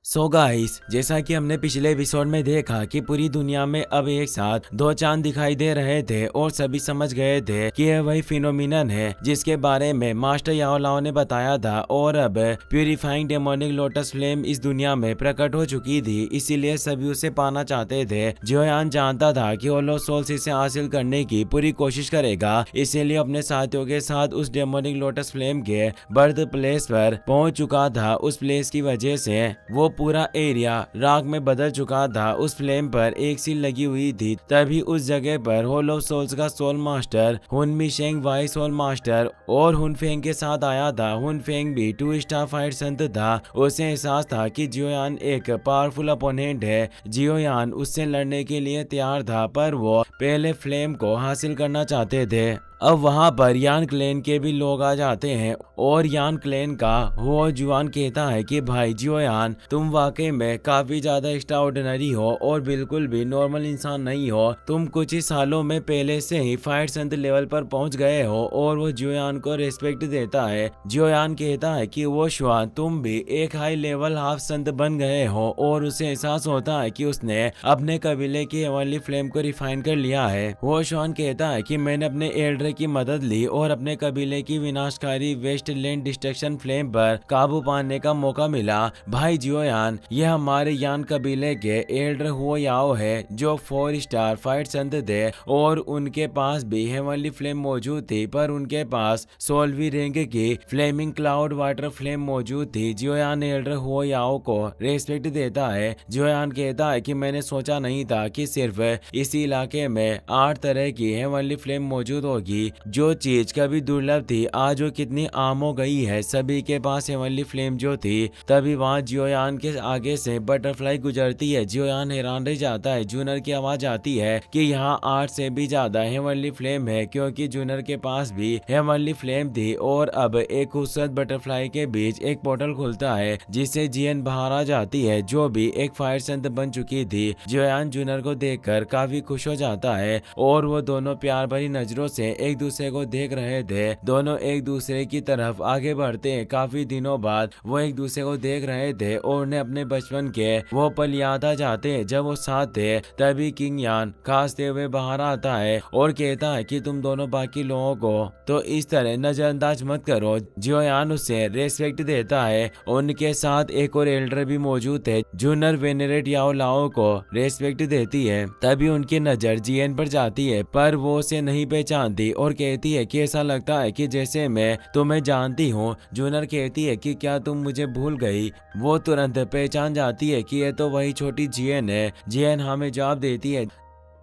So guys, जैसा कि हमने पिछले एपिसोड में देखा कि पूरी दुनिया में अब एक साथ दो चांद दिखाई दे रहे थे और सभी समझ गए थे कि यह वही फिनोमिनन है जिसके बारे में मास्टर याओ लाओ ने बताया था। और अब प्यूरिफाइंग डेमोनिक लोटस फ्लेम इस दुनिया में प्रकट हो चुकी थी, इसीलिए सभी उसे पाना चाहते थे। जियोयान जानता था कि होलो सोल्स इसे हासिल करने की पूरी कोशिश करेगा, इसीलिए अपने साथियों के साथ उस डेमोनिक लोटस फ्लेम के बर्थ प्लेस पर पहुंच चुका था। उस प्लेस की वजह से वो पूरा एरिया राख में बदल चुका था। उस फ्लेम पर एक सील लगी हुई थी। तभी उस जगह पर होलो सोल्स का सोल मास्टर हुन मिशेंग वाई सोल मास्टर और हुन फेंग के साथ आया था। हुन फेंग भी 2 स्टार फाइट संत था। उसे एहसास था कि जियोयान एक पावरफुल अपोनेंट है। जियोयान उससे लड़ने के लिए तैयार था, पर वो पहले फ्लेम को हासिल करना चाहते थे। अब वहां पर यान क्लैन के भी लोग आ जाते हैं और यान क्लैन का हुओ जुआन कहता है कि भाई जियोयान, तुम वाकई में काफी ज्यादा एक्स्ट्रा ऑर्डिनरी हो और बिल्कुल भी नॉर्मल इंसान नहीं हो। तुम कुछ ही सालों में पहले से ही फाइट संत लेवल पर पहुंच गए हो। और वो जियोयान को रेस्पेक्ट देता है। जियोयान कहता है कि वो शुआन, तुम भी एक हाई लेवल हाफ संत बन गए हो। और उसे एहसास होता है कि उसने अपने कबीले की हेवनली फ्लेम को रिफाइन कर लिया है। वो शुआन कहता है कि मैंने अपने एल्डर की मदद ली और अपने कबीले की विनाशकारी वेस्टलैंड डिस्ट्रक्शन फ्लेम पर काबू पाने का मौका मिला। भाई जियोयान, ये हमारे यान कबीले के एल्डर हुओ याओ है जो 4 स्टार फाइट संत थे और उनके पास भी हेवनली फ्लेम मौजूद थी, पर उनके पास 16वीं रैंक की फ्लेमिंग क्लाउड वाटर फ्लेम मौजूद थी। जियोयान एल्डर हुओ याओ को रेस्पेक्ट देता है। जियोयान कहता है कि मैंने सोचा नहीं था कि सिर्फ इसी इलाके में 8 तरह की हेवनली फ्लेम मौजूद होगी। जो चीज कभी दुर्लभ थी आज वो कितनी आम हो गई है। सभी के पास हेवनली फ्लेम जो थी। तभी वहाँ जियोयान के आगे से बटरफ्लाई गुजरती है। जियोयान हैरान रह जाता है। जूनर की आवाज आती है कि यहाँ 8 से भी ज्यादा हेवनली फ्लेम है, क्योंकि जूनर के पास भी हेवनली फ्लेम थी। और अब एक खूबसूरत बटरफ्लाई के बीच एक पोर्टल खुलता है जिससे जियन बाहर आ जाती है, जो भी एक फायर संत बन चुकी थी। जियोयान जूनर को देखकर काफी खुश हो जाता है और वो दोनों प्यार भरी नजरों से एक दूसरे को देख रहे थे। दोनों एक दूसरे की तरफ आगे बढ़ते हैं। काफी दिनों बाद वो एक दूसरे को देख रहे थे और उन्हें अपने बचपन के वो पल याद आ जाते हैं जब वो साथ थे। तभी किंग यान खांसते हुए बाहर आता है और कहता है कि तुम दोनों बाकी लोगों को तो इस तरह नजरअंदाज मत करो। जियोयान उसे रेस्पेक्ट देता है। उनके साथ एक और एल्डर भी मौजूद है। जूनर वेनेरेट याओ लाओ को रेस्पेक्ट देती है। तभी उनकी नजर जियन पर जाती है, पर वो उसे नहीं पहचानती और कहती है कि ऐसा लगता है कि जैसे मैं तुम्हें जानती हूँ। जूनर कहती है कि क्या तुम मुझे भूल गई। वो तुरंत पहचान जाती है कि ये तो वही छोटी जियन है। जियन हमें जवाब देती है।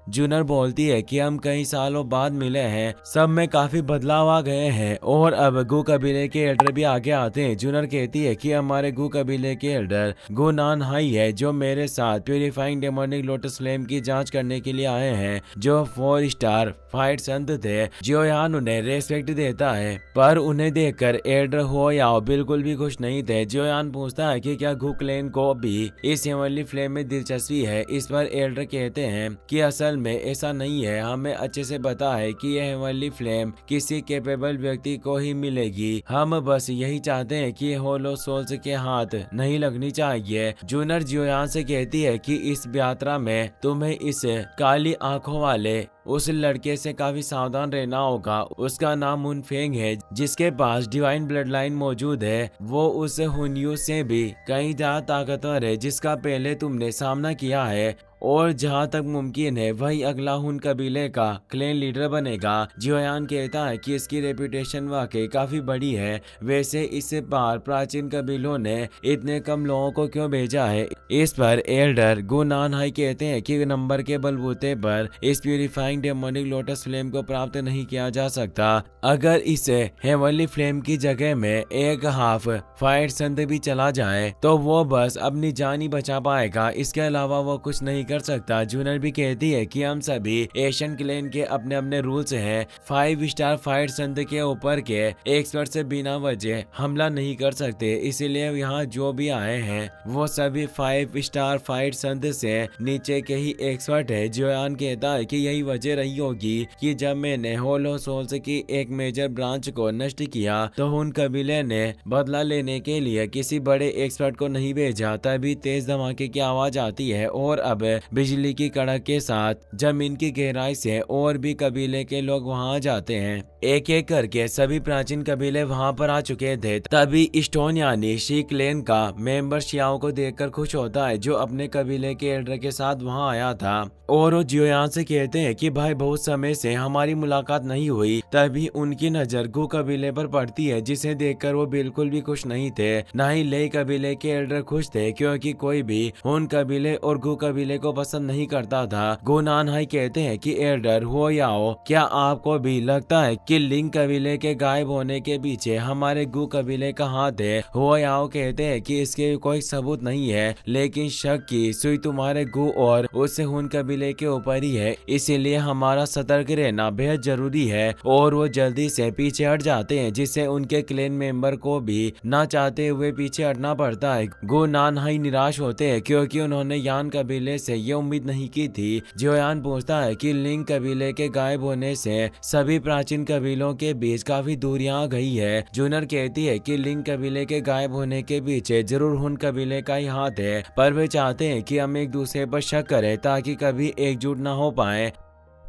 जूनर बोलती है कि हम कई सालों बाद मिले हैं, सब में काफी बदलाव आ गए हैं और अब गु कबीले के एल्डर भी आगे आते हैं। जूनर कहती है कि हमारे गु कबीले के एल्डर गु नान हाई है जो मेरे साथ प्यूरिफाइंग डेमोनिक लोटस फ्लेम की जांच करने के लिए आए हैं, जो 4 स्टार फाइट संत थे। जियोयान उन्हें रेस्पेक्ट देता है, पर उन्हें देखकर एल्डर हुओ याओ बिल्कुल भी खुश नहीं थे। जियोयान पूछता है कि क्या गु क्लैन को भी इस हेवनली फ्लेम में दिलचस्पी है। इस पर एल्डर कहते हैं कि असल में ऐसा नहीं है, हमें अच्छे से पता है कि यह हेवनली फ्लेम किसी कैपेबल व्यक्ति को ही मिलेगी। हम बस यही चाहते हैं कि होलो सोल्स के हाथ नहीं लगनी चाहिए। जूनर जियोयान से कहती है कि इस यात्रा में तुम्हें इस काली आंखों वाले उस लड़के से काफी सावधान रहना होगा। उसका नाम हुन फेंग है जिसके पास डिवाइन ब्लड लाइन मौजूद है। वो उस हुनयू से भी कहीं ज्यादा ताकतवर है जिसका पहले तुमने सामना किया है, और जहां तक मुमकिन है वही अगला हुन कबीले का क्लैन लीडर बनेगा। जियोयान कहता है कि इसकी रेपुटेशन वाकई काफी बड़ी है। वैसे इससे पार प्राचीन कबीलों ने इतने कम लोगों को क्यों भेजा है। इस पर एल्डर गु नान हाई कहते हैं कि नंबर के बलबूते पर इस प्यूरिफाइंग डेमोनिक लोटस फ्लेम को प्राप्त नहीं किया जा सकता। अगर इस हेवनली फ्लेम की जगह में एक हाफ फाइट संत भी चला जाए तो वो बस अपनी जान ही बचा पाएगा। इसके अलावा वो कुछ नहीं कर कर सकता। जूनर भी कहती है कि हम सभी एशियन क्लैन के अपने अपने रूल्स हैं। 5 स्टार फाइट संत के ऊपर के एक्सपर्ट से बिना वजह हमला नहीं कर सकते, इसीलिए यहाँ जो भी आए हैं वो सभी 5 स्टार फाइट संत से नीचे के ही एक्सपर्ट है। जोयान कहता है कि यही वजह रही होगी कि जब मैंने होलो सोल्स की एक मेजर ब्रांच को नष्ट किया तो उन कबीले ने बदला लेने के लिए किसी बड़े एक्सपर्ट को नहीं भेजा। तभी तेज धमाके की आवाज आती है और अब बिजली की कड़क के साथ जमीन की गहराई से और भी कबीले के लोग वहां जाते हैं। एक एक करके सभी प्राचीन कबीले वहां पर आ चुके थे। तभी स्टोन यानी शी क्लैन का मेंबर शियाओ को देखकर खुश होता है, जो अपने कबीले के एल्डर के साथ वहां आया था, और वो जियोयान से कहते हैं कि भाई बहुत समय से हमारी मुलाकात नहीं हुई। तभी उनकी नजर गु कबीले पर पड़ती है, जिसे देखकर वो बिल्कुल भी खुश नहीं थे। न ही लेई कबीले के एल्डर खुश थे, क्योंकि कोई भी उन कबीले और गु कबीले को पसंद नहीं करता था। गु नानहाई कहते हैं कि एल्डर हो याओ, क्या आपको भी लगता है कि लिंग कबीले के गायब होने के पीछे हमारे गु कबीले का हाथ है? हो याओ कहते हैं कि इसके कोई सबूत नहीं है, लेकिन शक की सुई तुम्हारे गु और उससे हुन कबीले के ऊपर ही है, इसीलिए हमारा सतर्क रहना बेहद जरूरी है। और वो जल्दी से पीछे हट जाते हैं, जिससे उनके क्लैन मेंबर को भी ना चाहते हुए पीछे हटना पड़ता है। गु नानहाई निराश होते हैं, क्योंकि उन्होंने यान कबीले से ये उम्मीद नहीं की थी। जोयान पूछता है कि लिंग कबीले के गायब होने से सभी प्राचीन कबीलों के बीच काफी दूरियां आ गई है। जूनर कहती है कि लिंग कबीले के गायब होने के पीछे जरूर हुन कबीले का ही हाथ है, पर वे चाहते हैं कि हम एक दूसरे पर शक करें ताकि कभी एकजुट न हो पाए।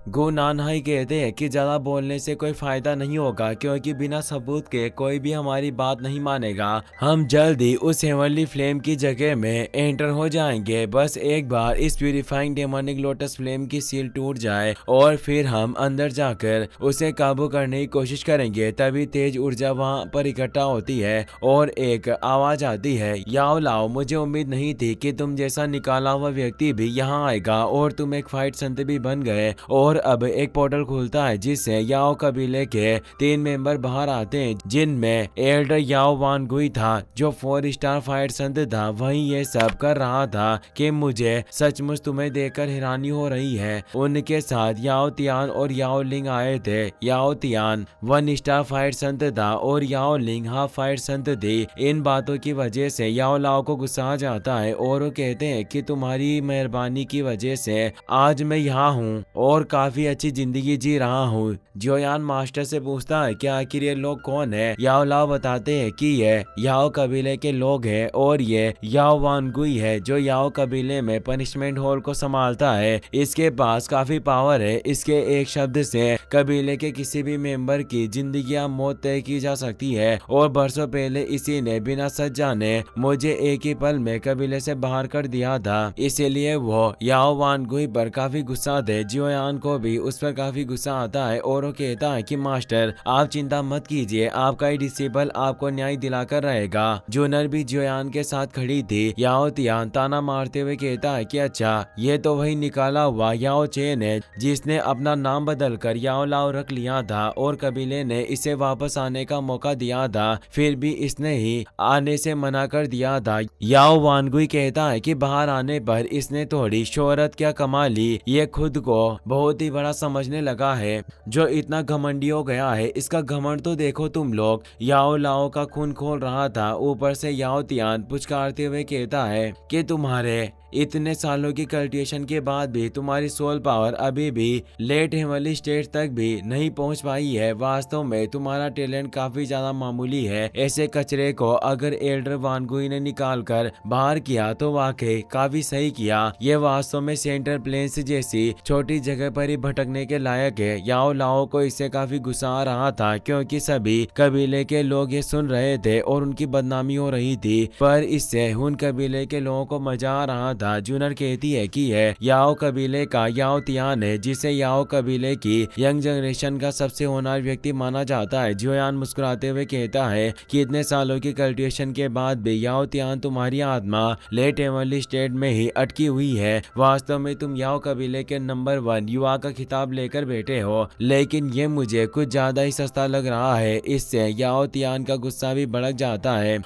गु नानहाई कहते हैं कि ज्यादा बोलने से कोई फायदा नहीं होगा, क्योंकि बिना सबूत के कोई भी हमारी बात नहीं मानेगा। हम जल्द ही उस हेवनली फ्लेम की जगह में एंटर हो जाएंगे। बस एक बार इस प्यूरिफाइंग डेमोनिक लोटस फ्लेम की सील टूट जाए और फिर हम अंदर जाकर उसे काबू करने की कोशिश करेंगे। तभी तेज ऊर्जा वहां पर इकट्ठा होती है और एक आवाज आती है, याओ लाओ, मुझे उम्मीद नहीं थी कि तुम जैसा निकाला हुआ व्यक्ति भी यहाँ आएगा और तुम एक फाइट संत भी बन गए। और अब एक पोर्टल खुलता है, जिससे याओ कबीले के 3 मेंबर बाहर आते हैं, जिनमें एल्डर याओ वानगुई था, जो 4 स्टार फाइट संत था। वहीं ये सब कर रहा था कि मुझे सचमुच तुम्हें देखकर हैरानी हो रही है। उनके साथ याओ तियान और याओ लिंग आए थे। याओ तियान 1 स्टार फाइट संत था और याओ लिंग हाफ फाइट संत थी। इन बातों की वजह से याओ लाओ को गुस्सा आ जाता है और वो कहते हैं कि तुम्हारी मेहरबानी की वजह से आज मैं यहाँ हूँ और काफी अच्छी जिंदगी जी रहा हूँ। जोयान मास्टर से पूछता है कि आखिर ये लोग कौन है? याओ लाओ बताते हैं कि ये याओ कबीले के लोग हैं और ये याओ वानगुई है, जो याओ कबीले में पनिशमेंट हॉल को संभालता है। इसके पास काफी पावर है। इसके एक शब्द से कबीले के किसी भी मेंबर की जिंदगी या मौत तय की जा सकती है, और बरसों पहले इसी ने बिना सच जाने मुझे एक ही पल में कबीले से बाहर कर दिया था। इसीलिए वो याओ वानगुई पर काफी गुस्सा थे। जोयान को भी उस पर काफी गुस्सा आता है और वो कहता है कि मास्टर आप चिंता मत कीजिए, आपका ही डिसेबल आपको न्याय दिलाकर रहेगा। जूनर भी जोयान के साथ खड़ी थी। याओ तियान ताना मारते हुए कहता है कि अच्छा, ये तो वही निकाला हुआ याओ चेन है, जिसने अपना नाम बदलकर याओ लाओ रख लिया था और कबीले ने इसे वापस आने का मौका दिया था, फिर भी इसने ही आने से मना कर दिया था। याओ वानगुई कहता है कि बाहर आने पर इसने थोड़ी शोहरत क्या कमा ली, ये खुद को बहुत ही बड़ा समझने लगा है, जो इतना घमंडी हो गया है। इसका घमंड तो देखो तुम लोग। याओ लाओ का खून खोल रहा था। ऊपर से याओ तियान पुचकारते हुए कहता है कि तुम्हारे इतने सालों की कल्टिवेशन के बाद भी तुम्हारी सोल पावर अभी भी लेट हेवनली स्टेट तक भी नहीं पहुंच पाई है। वास्तव में तुम्हारा टैलेंट काफी ज्यादा मामूली है। ऐसे कचरे को अगर एल्डर वानगुई ने निकाल कर बाहर किया तो वाकई काफी सही किया। ये वास्तव में सेंट्रल प्लेन्स जैसी छोटी जगह पर ही भटकने के लायक है। याओ लाओ को इससे काफी गुस्सा आ रहा था, क्योंकि सभी कबीले के लोग ये सुन रहे थे और उनकी बदनामी हो रही थी, पर इससे उन कबीले के लोगों को मजा आ रहा था। जूनर कहती है कि यह याओ कबीले का याओ तियान है, जिसे याओ कबीले की यंग जनरेशन का सबसे होनहार व्यक्ति माना जाता है। जोयान मुस्कुराते हुए कहता है कि इतने सालों की कल्टिवेशन के बाद भी याओ तियान तुम्हारी आत्मा लेट हेवनली स्टेट में ही अटकी हुई है। वास्तव में तुम याओ कबीले के नंबर 1 युवा का खिताब लेकर बैठे हो, लेकिन ये मुझे कुछ ज्यादा ही सस्ता लग रहा है। इससे याओ तियान का गुस्सा भी भड़क जाता है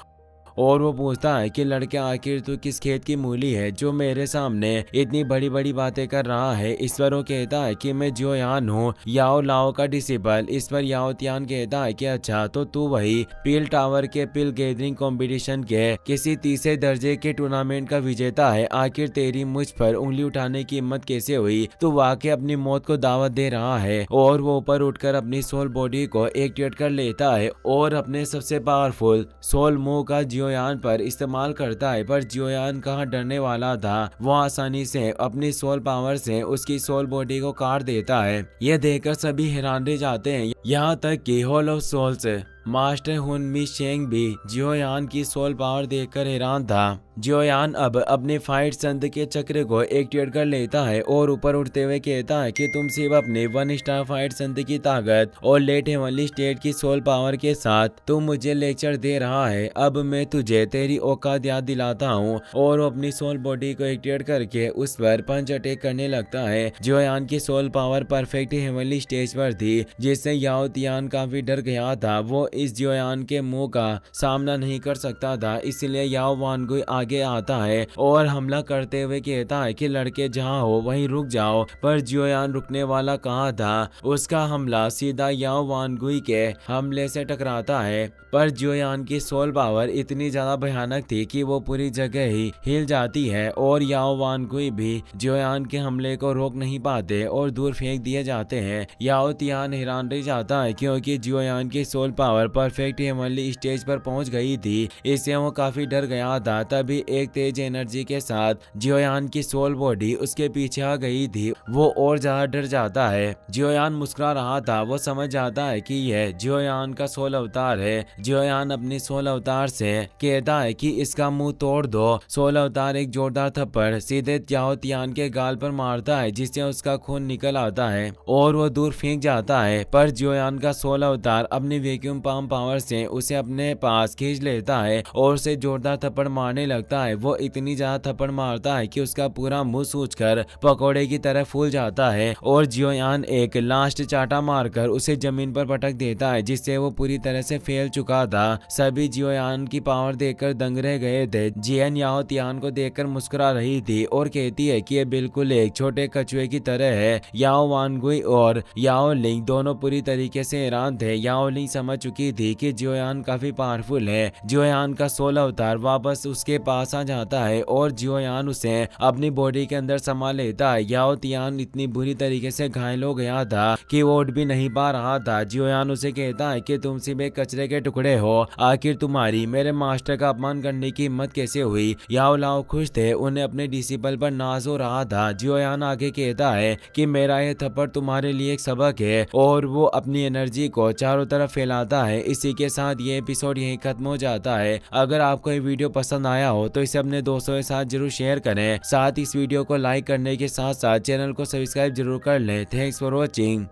और वो पूछता है कि लड़के आखिर तू किस खेत की मूली है जो मेरे सामने इतनी बड़ी बड़ी बातें कर रहा है। ईश्वर वो कहता है कि मैं जियोयान हूँ, याओ लाओ का डिसिपल। इस पर याओ तियान कहता है कि अच्छा तो तू वही पील टावर के पील गैदरिंग कंपटीशन के किसी तीसरे दर्जे के टूर्नामेंट का विजेता है। आखिर तेरी मुझ पर उंगली उठाने की हिम्मत कैसे हुई? तू वाकई अपनी मौत को दावत दे रहा है। और वो ऊपर उठकर अपनी सोल बॉडी को एक्टिवेट कर लेता है और अपने सबसे पावरफुल सोल मूव का जियोयान पर इस्तेमाल करता है। पर जियोयान कहाँ डरने वाला था, वो आसानी से अपनी सोल पावर से उसकी सोल बॉडी को काट देता है। यह देखकर सभी हैरान रह जाते हैं, यहाँ तक कि हॉल ऑफ सोल्स मास्टर हुन मी शेंग भी जियोयान की सोल पावर देखकर हैरान था। जियोयान अब अपने फाइट संत के चक्र को एक्टिवेट कर लेता है और ऊपर उठते हुए कहता है कि तुम सिर्फ अपने 1 स्टार फाइट संत की ताकत और लेट हेवनली स्टेट की सोल पावर के साथ तुम मुझे लेक्चर दे रहा है। अब मैं तुझे तेरी औकात याद दिलाता हूँ। और वो अपनी सोल बॉडी को एक्टिवेट करके उस पर पंच अटैक करने लगता है। जियोयान की soul power perfect heavenly stage पर थी, जिससे याओ तियान काफी डर गया था। वो इस जियोयान के मुंह का सामना नहीं कर सकता था, इसलिए याओ वानगुई आगे आता है और हमला करते हुए कहता है कि लड़के जहाँ हो वहीं रुक जाओ। पर जियोयान रुकने वाला कहाँ था, उसका हमला सीधा याओ वानगुई के हमले से टकराता है। पर जियोयान की सोल पावर इतनी ज्यादा भयानक थी कि वो पूरी जगह ही हिल जाती है और याओ वानगुई भी जियोयान के हमले को रोक नहीं पाते और दूर फेंक दिए जाते हैं। याओ तियान हैरान रह जाता है क्योंकि जियोयान की soul power perfect heavenly stage पर पहुंच गई थी, इससे वो काफी डर गया था। तभी एक तेज एनर्जी के साथ जियोयान की सोल बॉडी उसके पीछे आ गई थी। वो और ज्यादा डर जाता है। जियोयान मुस्कुरा रहा था, वो समझ जाता है कि यह जियोयान का सोल अवतार है। जियोयान अपनी सोल अवतार से कहता है कि इसका मुंह तोड़ दो। सोल अवतार एक जोरदार थप्पड़ सीधे याओ तियान के गाल पर मारता है, जिससे उसका खून निकल आता है और वो दूर फेंक जाता है। पर जियोयान का सोल अवतार अपनी वैक्यूम पाम पावर से उसे अपने पास खींच लेता है और उसे जोरदार थप्पड़ मारने लगता है। वो इतनी ज्यादा थप्पड़ मारता है कि उसका पूरा मुंह सूजकर पकौड़े की तरह फूल जाता है और जियोयान एक लास्ट चाटा मारकर उसे जमीन पर पटक देता है, जिससे वो पूरी तरह से फैल चुका था। सभी जियोयान की पावर देखकर दंग रह गए थे। जियन याओ तियान को देखकर मुस्कुरा रही थी और कहती है कि ये बिल्कुल एक छोटे कछुए की तरह है। याओ वानगुई और याओ लिंग दोनों पूरी तरीके से हैरान थे। याओ लिंग समझ चुकी थी कि जियोयान काफी पावरफुल है। जियोयान का सोल अवतार वापस उसके पास आ जाता है और जियोयान उसे अपनी बॉडी के अंदर समा लेता है। याओ तियान इतनी बुरी तरीके से घायल हो गया था कि वो उठ भी नहीं पा रहा था। जियोयान उसे कहता है कि तुम सिर्फ एक कचरे के टुकड़े हो, आखिर तुम्हारी मेरे मास्टर का अपमान करने की हिम्मत कैसे हुई? याओ लाओ खुश थे, उन्हें अपने डिसिपल पर नाज हो रहा था। जियोयान आगे कहता है कि मेरा ये थप्पड़ तुम्हारे लिए एक सबक है और वो अपनी एनर्जी को चारों तरफ फैलाता है। इसी के साथ ये एपिसोड यहीं खत्म हो जाता है। अगर आपको ये वीडियो पसंद आया हो तो इसे अपने दोस्तों के साथ जरूर शेयर करें। साथ इस वीडियो को लाइक करने के साथ साथ चैनल को सब्सक्राइब जरूर कर लें। Thanks for watching.